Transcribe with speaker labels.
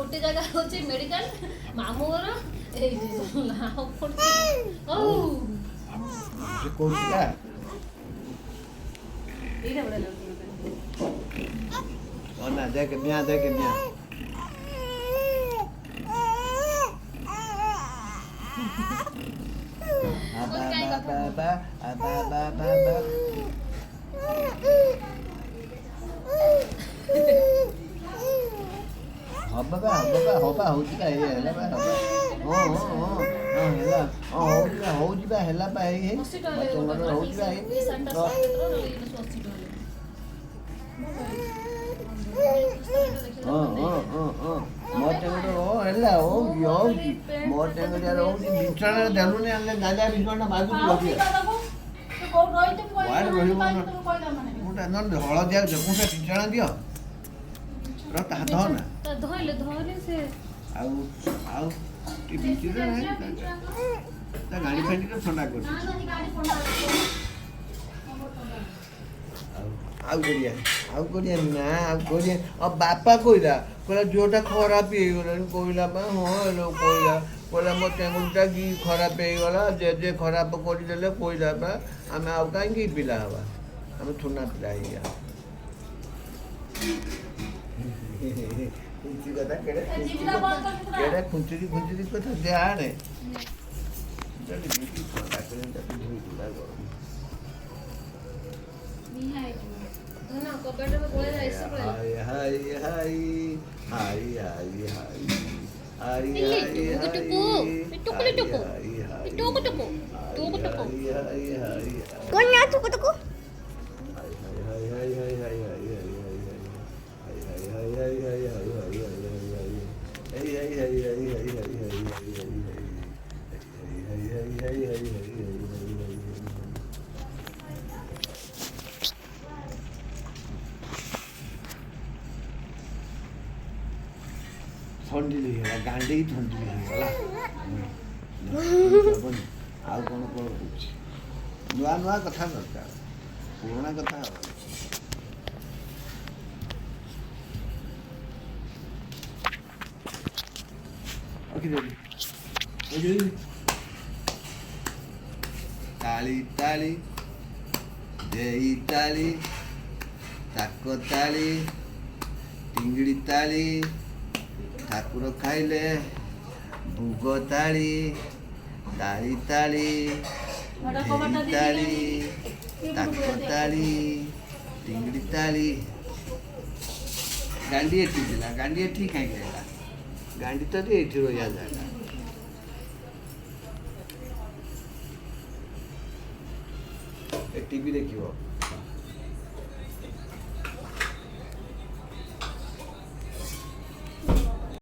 Speaker 1: गोटे जगह होची मेडिकल मामू घर एई नाव पड़ची ओ
Speaker 2: से कोठा
Speaker 1: एइरा बड़ा लगता
Speaker 2: ओना देख न्या Aba. Hoppa hଉଛି ବା ହେଲା ବା ହଉଛି ବା ହେଲା ବା ହେଇ ହଉଛି ବା ମୋ ଟେଙ୍ଗରେ ହେଲା ହଉଛି ମୋ ଟେଙ୍ଗରେ ହଉଛି ବିଛଣାରେ ଦେଲୁନି ଆଣିଲେ ନାଲିଆ ବିଛଣା ମାଗୁଛି ରଖିବା କୁଆଡ଼େ ରହିବ ଗୋଟେ ନହେଲେ ହଳଦିଆ ଯେକୌଣସି ବିଛଣା ଦିଅ ତା ଧଅ ନା
Speaker 1: ଧଇଲେ ସେ
Speaker 2: ଆଉ ବିଚିରେ ନାହିଁ ତା ଗାଡ଼ି ଫାଡ଼ିରେ ଥଣ୍ଡା କରୁଛି ଆଉ କରିବା ନା ଆଉ କରିବା ଆଉ ବାପା କହିଲା ଝିଅଟା ଖରାପ ହେଇଗଲାଣି କହିଲା ବା ହଁ କହିଲା ମୋ ଟେଙ୍ଗୁଟା କି ଖରାପ ହେଇଗଲା ଜେଜେ ଖରାପ କରିଦେଲେ କହିଲା ବା ଆମେ ଆଉ କାହିଁକି ପିଲା ହେବା ଆମେ ଥୁନା ପିଲା ହେଇଯିବା खुंची कथा केड़ा खुंची कथा जाने जल्दी बीती थोड़ा करें तब धोई दूला गो
Speaker 1: निहाय धना कबड़ में बोले ऐसे बोले
Speaker 2: हाय
Speaker 3: कौन ना टुकु ठंडी लगेगा गांडे ही ठंडी लगेगा आउ कौन नुआ नुआ कथा दरकार पुराना कथा ताली ताली देई ताली ताको ताली टिंगड़ी ताली ठाकुर खाइले भोग ताली ताली ताली ताली ताको ताली टिंगड़ी ताली गांडी एठी दिला गांडी एठी काई गला गांडी तो एठी रोया जागा टीवी देखियो